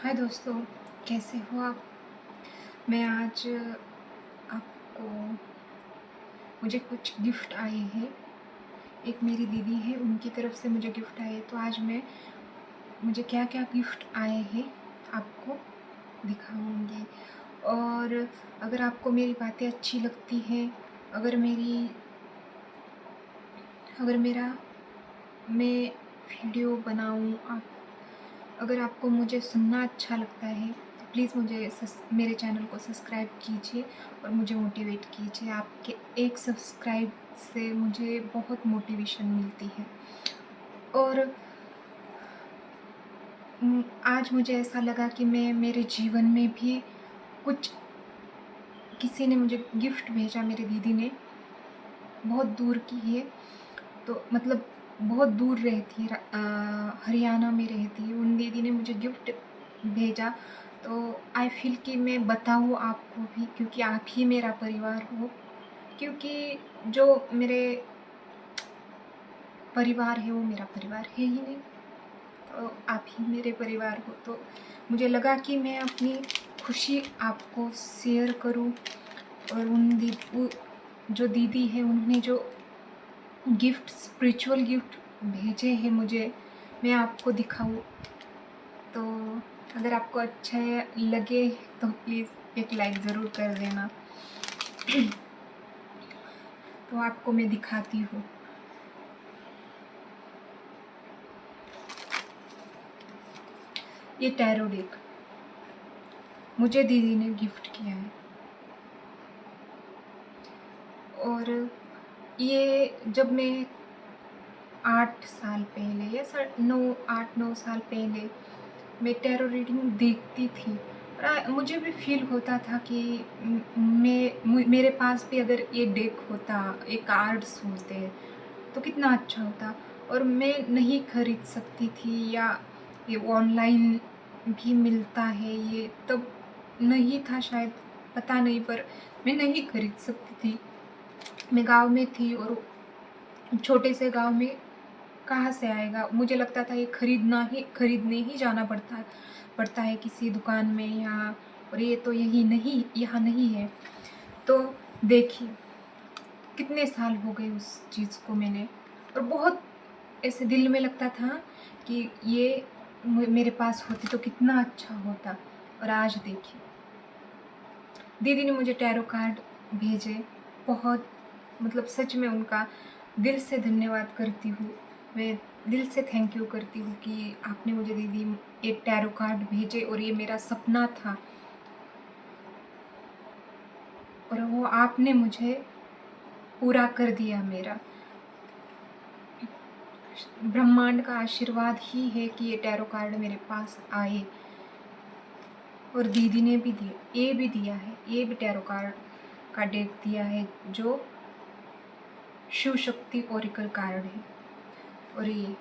हाय दोस्तों, कैसे हो आप। मैं आज आपको मुझे कुछ गिफ्ट आए हैं। एक मेरी दीदी है, उनकी तरफ से मुझे गिफ्ट आए, तो आज मुझे क्या क्या गिफ्ट आए हैं आपको दिखाऊंगी। और अगर आपको मेरी बातें अच्छी लगती हैं, अगर मेरी अगर मेरा मैं वीडियो बनाऊं, आप अगर आपको मुझे सुनना अच्छा लगता है तो प्लीज़ मेरे चैनल को सब्सक्राइब कीजिए और मुझे मोटिवेट कीजिए। आपके एक सब्सक्राइब से मुझे बहुत मोटिवेशन मिलती है। और आज मुझे ऐसा लगा कि मैं मेरे जीवन में भी कुछ किसी ने मुझे गिफ्ट भेजा, मेरी दीदी ने, बहुत दूर की है, तो मतलब बहुत दूर रहती है, हरियाणा में रहती है। उन दीदी ने मुझे गिफ्ट भेजा, तो आई फील कि मैं बताऊँ आपको भी, क्योंकि आप ही मेरा परिवार हो। क्योंकि जो मेरे परिवार है वो मेरा परिवार है ही नहीं, तो आप ही मेरे परिवार हो। तो मुझे लगा कि मैं अपनी खुशी आपको शेयर करूं। और जो दीदी है, उन्होंने जो गिफ्ट, स्पिरिचुअल गिफ्ट भेजे हैं मुझे, मैं आपको दिखाऊं। तो अगर आपको अच्छा लगे तो प्लीज़ एक लाइक ज़रूर कर देना। तो आपको मैं दिखाती हूँ। ये टैरो डेक मुझे दीदी ने गिफ्ट किया है। और ये जब मैं 8 साल पहले या 8-9 साल पहले मैं टैरो रीडिंग देखती थी, और मुझे भी फील होता था कि मेरे पास भी अगर ये डेक होता, ये कार्ड्स होते तो कितना अच्छा होता। और मैं नहीं खरीद सकती थी, या ये ऑनलाइन भी मिलता है, ये तब नहीं था शायद, पता नहीं, पर मैं नहीं खरीद सकती थी। मैं गांव में थी, और छोटे से गांव में कहाँ से आएगा। मुझे लगता था ये खरीदने ही जाना पड़ता है किसी दुकान में, या और ये तो यहाँ नहीं है। तो देखिए कितने साल हो गए उस चीज़ को मैंने, और बहुत ऐसे दिल में लगता था कि ये मेरे पास होती तो कितना अच्छा होता। और आज देखिए, दीदी ने मुझे टैरो कार्ड भेजे, बहुत मतलब सच में उनका दिल से धन्यवाद करती हूँ। मैं दिल से थैंक यू करती हूँ कि आपने मुझे दीदी एक टैरो कार्ड भेजे, और ये मेरा सपना था, और वो आपने मुझे पूरा कर दिया। मेरा ब्रह्मांड का आशीर्वाद ही है कि ये टैरो कार्ड मेरे पास आए। और दीदी ने भी ये भी दिया है, ये भी टैरो कार्ड का डेक दिया है, जो शिव शक्ति ओरिकल कार्ड है। और ये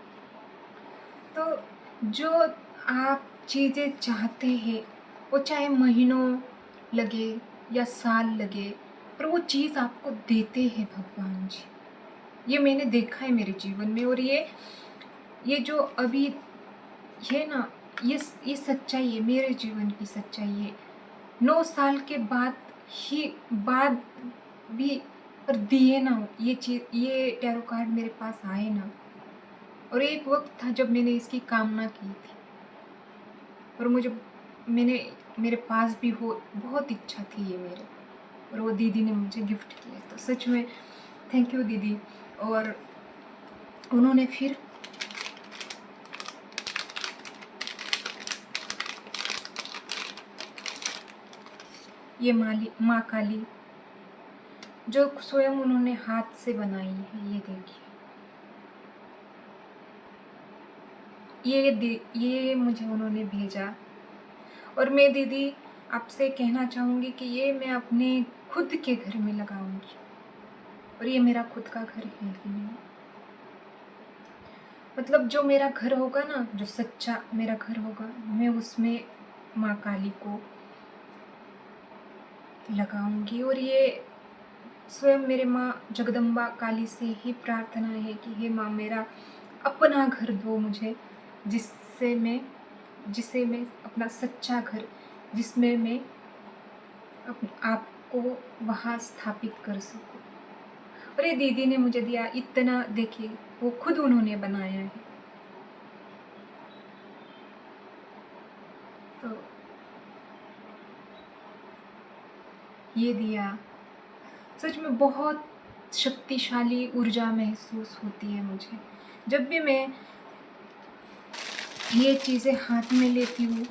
तो जो आप चीज़ें चाहते हैं, वो चाहे महीनों लगे या साल लगे, पर वो चीज़ आपको देते हैं भगवान जी। ये मैंने देखा है मेरे जीवन में। और ये जो अभी है ना, ये सच्चाई है, मेरे जीवन की सच्चाई है। 9 साल के बाद भी, पर दिए ना ये चीज़, ये टैरो कार्ड मेरे पास आए ना। और एक वक्त था जब मैंने इसकी कामना की थी, और मेरे पास भी हो, बहुत इच्छा थी ये मेरे, और वो दीदी ने मुझे गिफ्ट किया। तो सच में थैंक यू दीदी। और उन्होंने फिर ये माँ काली, जो स्वयं उन्होंने हाथ से बनाई है, ये देखिए, ये मुझे उन्होंने भेजा। और मैं दीदी आपसे कहना चाहूँगी कि ये मैं अपने खुद के घर में लगाऊंगी, और ये मेरा खुद का घर है ही नहीं। मतलब जो मेरा घर होगा ना, जो सच्चा मेरा घर होगा, मैं उसमें माँ काली को लगाऊंगी। और ये स्वयं मेरे माँ जगदम्बा काली से ही प्रार्थना है कि हे माँ, मेरा अपना घर दो मुझे, जिससे मैं जिसे मैं अपना सच्चा घर, जिसमें मैं अपने आप को वहाँ स्थापित कर सकूँ। और ये दीदी ने मुझे दिया इतना, देखिए वो खुद उन्होंने बनाया है। तो ये दिया, सच में बहुत शक्तिशाली ऊर्जा महसूस होती है मुझे जब भी मैं ये चीज़ें हाथ में लेती हूँ।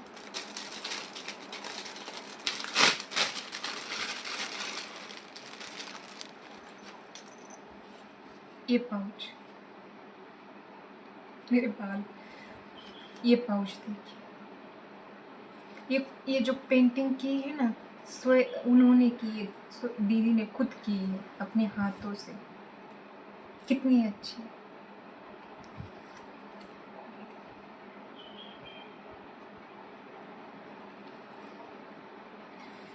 ये पाउच, मेरे बाल, ये पाउच देखिए, ये जो पेंटिंग की है ना, स्वयं उन्होंने की है, दीदी ने खुद की है अपने हाथों से। कितनी अच्छी।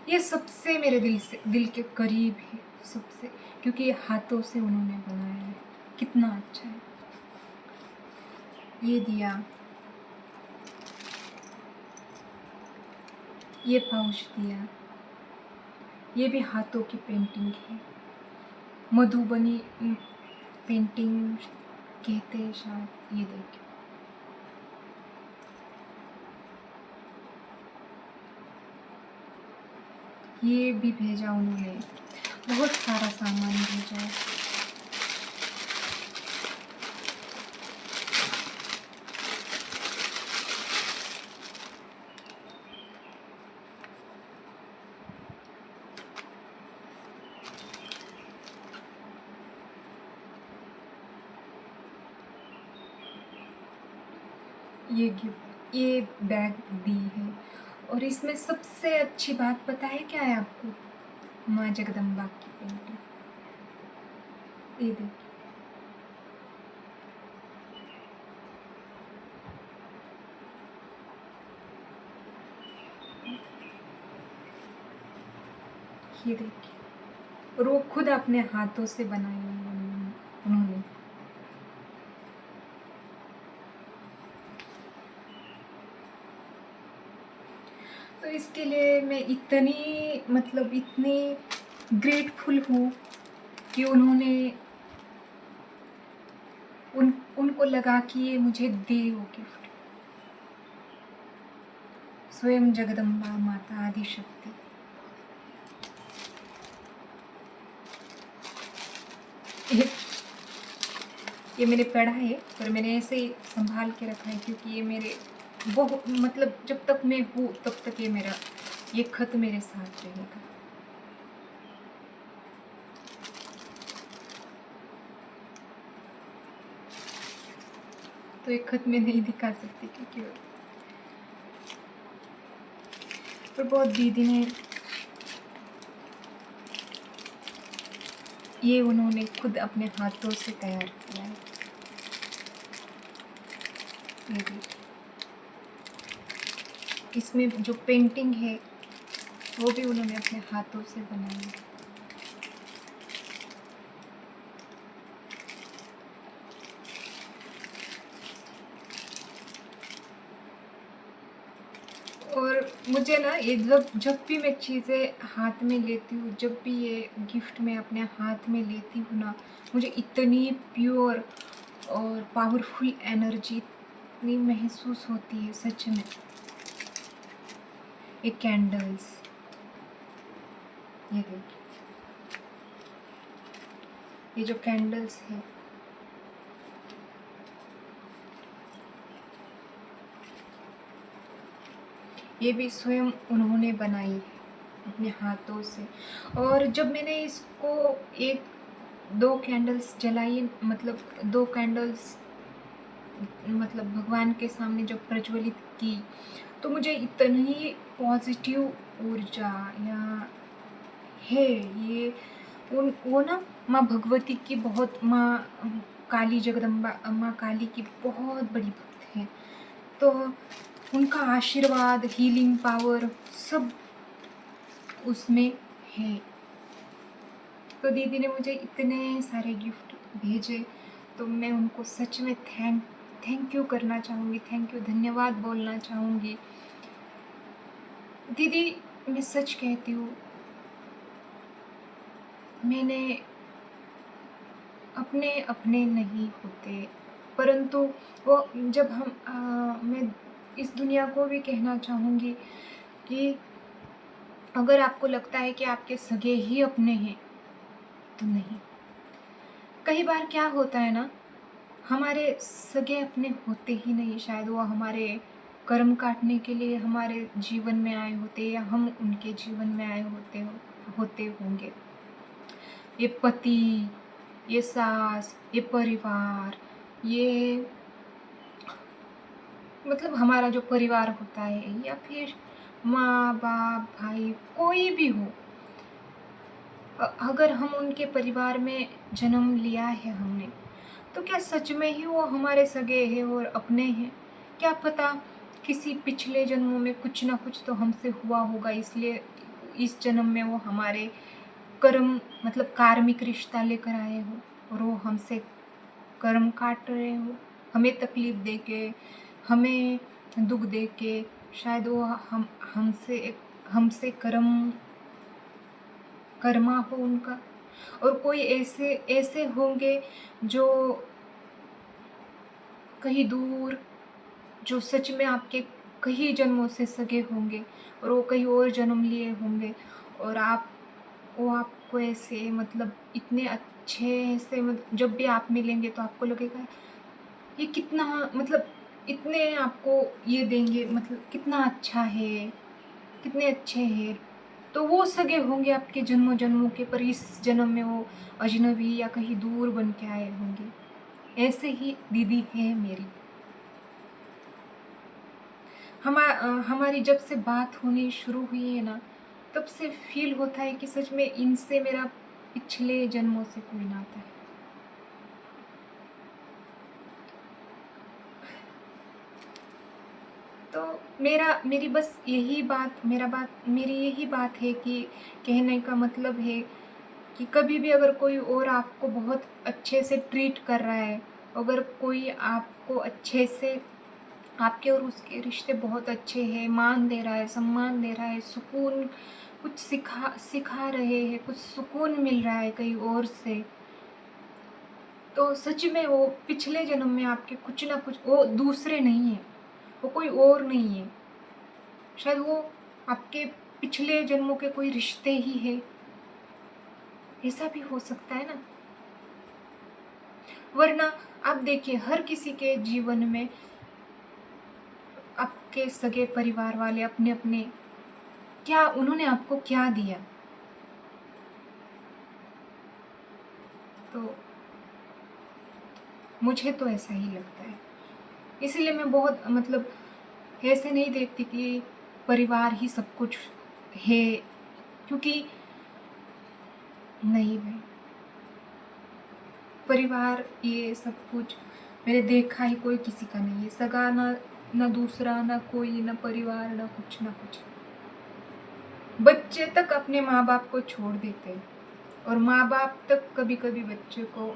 ये सबसे मेरे दिल के करीब है सबसे, क्योंकि ये हाथों से उन्होंने बनाया है। कितना अच्छा है। ये दिया, ये पाउच दिया, ये भी हाथों की पेंटिंग है, मधुबनी पेंटिंग कहते हैं शायद। ये देखिए, ये भी भेजा उन्होंने, बहुत सारा सामान भेजा है। ये गिफ्ट, ये बैग दी है। और इसमें सबसे अच्छी बात पता है क्या है आपको? माँ जगदम्बा की पेंटिंग। ये देखिए, ये देखिए, और वो खुद अपने हाथों से बनाई है उन्होंने। तो इसके लिए मैं इतनी, मतलब इतनी ग्रेटफुल हूँ कि उन्होंने उनको लगा कि ये मुझे दे वो गिफ्ट। स्वयं जगदम्बा माता आदिशक्ति। ये ये मैंने पढ़ा है, पर मैंने ऐसे ही संभाल के रखा है, क्योंकि ये मेरे बहुत, मतलब जब तक मैं हूँ तब तक ये खत मेरे साथ रहेगा। तो एक खत में नहीं दिखा सकती क्योंकि पर बहुत दीदी ने, ये उन्होंने खुद अपने हाथों से तैयार किया है। ये देखिए, इसमें जो पेंटिंग है वो भी उन्होंने अपने हाथों से बनाई है। और मुझे ना, ये जब भी मैं चीज़ें हाथ में लेती हूँ, जब भी ये गिफ्ट मैं अपने हाथ में लेती हूँ ना, मुझे इतनी प्योर और पावरफुल एनर्जी इतनी महसूस होती है सच में। ये कैंडल्स, ये देखिए, ये जो कैंडल्स है, ये भी स्वयं उन्होंने बनाई है अपने हाथों से। और जब मैंने इसको एक दो कैंडल्स जलाई, मतलब दो कैंडल्स, मतलब भगवान के सामने जब प्रज्वलित की, तो मुझे इतनी पॉजिटिव ऊर्जा या है ये, उन वो ना माँ भगवती की बहुत, माँ काली जगदम्बा, माँ काली की बहुत बड़ी भक्त है। तो उनका आशीर्वाद, हीलिंग पावर सब उसमें है। तो दीदी ने मुझे इतने सारे गिफ्ट भेजे, तो मैं उनको सच में थैंक यू करना चाहूँगी, थैंक यू, धन्यवाद बोलना चाहूँगी। दीदी, मैं सच कहती हूँ, मैंने अपने अपने नहीं होते, परंतु वो जब मैं इस दुनिया को भी कहना चाहूँगी कि अगर आपको लगता है कि आपके सगे ही अपने हैं, तो नहीं। कई बार क्या होता है ना, हमारे सगे अपने होते ही नहीं, शायद वो हमारे कर्म काटने के लिए हमारे जीवन में आए होते, या हम उनके जीवन में आए होते होंगे। ये पति, ये सास, ये परिवार, ये मतलब हमारा जो परिवार होता है, या फिर माँ बाप भाई कोई भी हो, अगर हम उनके परिवार में जन्म लिया है हमने, तो क्या सच में ही वो हमारे सगे हैं और अपने हैं? क्या पता किसी पिछले जन्मों में कुछ ना कुछ तो हमसे हुआ होगा, इसलिए इस जन्म में वो हमारे कर्म मतलब कार्मिक रिश्ता लेकर आए हो, और वो हमसे कर्म काट रहे हो, हमें तकलीफ दे के, हमें दुख दे के, शायद वो हमसे कर्मा हो उनका। और कोई ऐसे ऐसे होंगे जो कहीं दूर, जो सच में आपके कई जन्मों से सगे होंगे, और वो कहीं और जन्म लिए होंगे, और वो आपको ऐसे मतलब इतने अच्छे से जब भी आप मिलेंगे तो आपको लगेगा ये कितना मतलब इतने आपको ये देंगे, मतलब कितना अच्छा है, कितने अच्छे हैं। तो वो सगे होंगे आपके जन्मों जन्मों के, पर इस जन्म में वो अजनबी या कहीं दूर बन के आए होंगे। ऐसे ही दीदी है मेरी। हमारी जब से बात होनी शुरू हुई है ना, तब से फील होता है कि सच में इनसे मेरा पिछले जन्मों से कोई नाता है। तो मेरी यही बात है कि कहने का मतलब है कि कभी भी अगर कोई और आपको बहुत अच्छे से ट्रीट कर रहा है, अगर कोई आपको अच्छे से, आपके और उसके रिश्ते बहुत अच्छे हैं, मान दे रहा है, सम्मान दे रहा है, सुकून कुछ सिखा रहे हैं, कुछ सुकून मिल रहा है कहीं और से, तो सच में वो पिछले जन्म में आपके कुछ ना कुछ, वो दूसरे नहीं है, वो कोई और नहीं है, शायद वो आपके पिछले जन्मों के कोई रिश्ते ही है। ऐसा भी हो सकता है ना। वरना आप देखिए, हर किसी के जीवन में आपके सगे परिवार वाले अपने अपने क्या, उन्होंने आपको क्या दिया? तो मुझे तो ऐसा ही लगता है। इसलिए मैं बहुत मतलब ऐसे नहीं देखती कि परिवार ही सब कुछ है, क्योंकि नहीं भाई, परिवार ये सब कुछ मैंने देखा ही कोई किसी का नहीं है। सगा ना दूसरा, ना कोई, ना परिवार, ना कुछ ना कुछ। बच्चे तक अपने माँ बाप को छोड़ देते हैं, और माँ बाप तक कभी कभी बच्चे को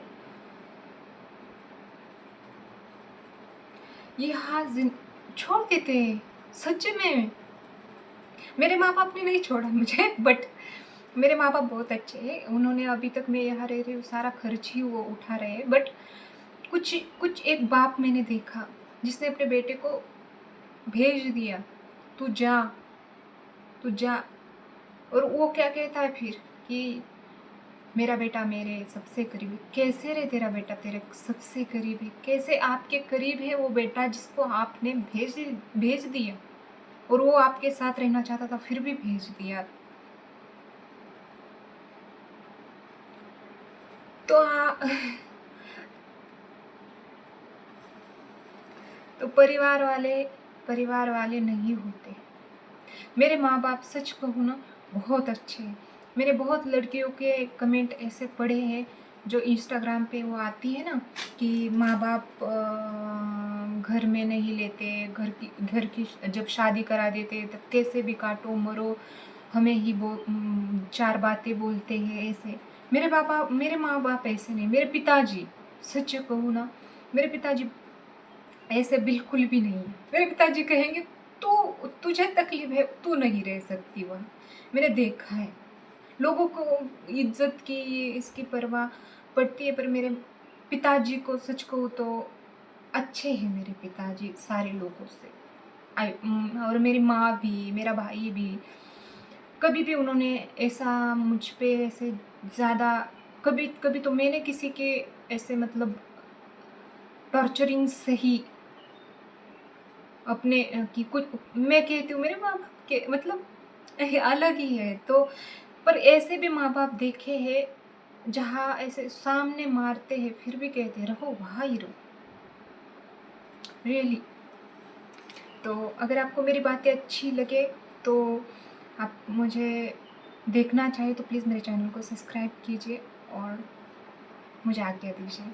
ये छोड़ देते हैं। सच में मेरे माँ बाप ने नहीं छोड़ा मुझे, बट मेरे माँ बाप बहुत अच्छे हैं। उन्होंने अभी तक मैं यहाँ रह रही हूँ, सारा खर्च ही वो उठा रहे हैं। बट कुछ कुछ एक बाप मैंने देखा जिसने अपने बेटे को भेज दिया, तू जा, तू जा। और वो क्या कहता है फिर कि मेरा बेटा मेरे सबसे करीब है। कैसे रे तेरा बेटा तेरे सबसे करीब है? कैसे आपके करीब है वो बेटा जिसको आपने भेज दिया, और वो आपके साथ रहना चाहता था फिर भी भेज दिया? तो तो परिवार वाले नहीं होते। मेरे माँ बाप सच कहूँ ना, बहुत अच्छे हैं। मैंने बहुत लड़कियों के कमेंट ऐसे पढ़े हैं जो इंस्टाग्राम पे वो आती है ना, कि माँ बाप घर में नहीं लेते, घर की जब शादी करा देते तब कैसे भी काटो मरो, हमें ही चार बातें बोलते हैं ऐसे। मेरे माँ बाप ऐसे नहीं। मेरे पिताजी, सच कहूँ ना, मेरे पिताजी ऐसे बिल्कुल भी नहीं है। मेरे पिताजी कहेंगे तू तुझे तकलीफ़ है, तू नहीं रह सकती वहाँ। मैंने देखा है, लोगों को इज़्ज़त की इसकी परवाह पड़ती है, पर मेरे पिताजी को सच कहूँ तो अच्छे हैं मेरे पिताजी सारे लोगों से। और मेरी माँ भी, मेरा भाई भी, कभी भी उन्होंने ऐसा मुझ पे ऐसे ज़्यादा कभी कभी तो मैंने किसी के ऐसे मतलब टॉर्चरिंग से ही अपने कि कुछ मैं कहती हूँ मेरे माँ-बाप के मतलब अलग ही है तो पर ऐसे भी माँ-बाप देखे हैं जहाँ ऐसे सामने मारते हैं फिर भी कहते हैं रहो वहाँ ही रहो। रियली। तो अगर आपको मेरी बातें अच्छी लगे तो आप मुझे देखना चाहें तो प्लीज़ मेरे चैनल को सब्सक्राइब कीजिए और मुझे आज्ञा दीजिए।